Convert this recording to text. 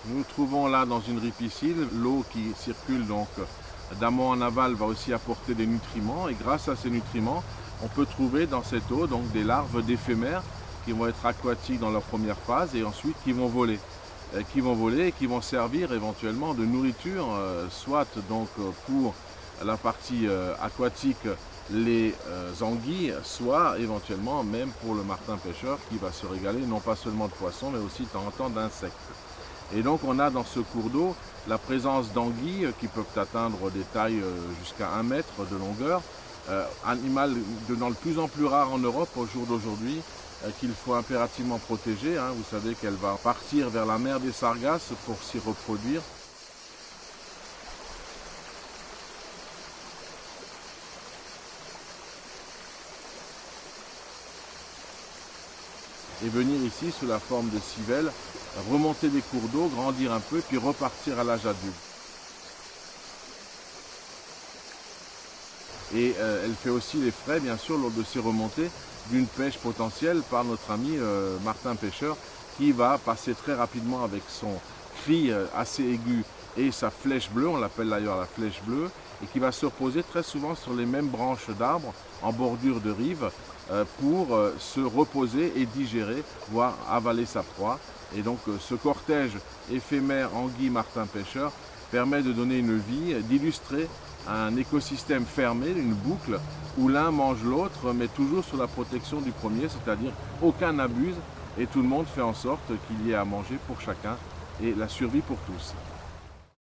Nous nous trouvons là dans une ripiscille. L'eau qui circule donc d'amont en aval va aussi apporter des nutriments et grâce à ces nutriments, on peut trouver dans cette eau donc des larves d'éphémères qui vont être aquatiques dans leur première phase et ensuite qui vont voler. Et qui vont servir éventuellement de nourriture, soit donc pour la partie aquatique, les anguilles, soit éventuellement même pour le martin pêcheur qui va se régaler non pas seulement de poissons mais aussi de temps en temps d'insectes. Et donc on a dans ce cours d'eau la présence d'anguilles qui peuvent atteindre des tailles jusqu'à 1 mètre de longueur, animal devenant de plus en plus rare en Europe au jour d'aujourd'hui, qu'il faut impérativement protéger. Vous savez qu'elle va partir vers la mer des Sargasses pour s'y reproduire. Et venir ici sous la forme de civelle, remonter des cours d'eau, grandir un peu, puis repartir à l'âge adulte. Et elle fait aussi les frais, bien sûr, lors de ces remontées, d'une pêche potentielle par notre ami Martin Pêcheur, qui va passer très rapidement avec son cri assez aigu et sa flèche bleue, on l'appelle d'ailleurs la flèche bleue, et qui va se reposer très souvent sur les mêmes branches d'arbres en bordure de rive pour se reposer et digérer, voire avaler sa proie. Et donc ce cortège éphémère anguille-martin pêcheur permet de donner une vie, d'illustrer un écosystème fermé, une boucle où l'un mange l'autre, mais toujours sous la protection du premier, c'est-à-dire aucun n'abuse et tout le monde fait en sorte qu'il y ait à manger pour chacun et la survie pour tous.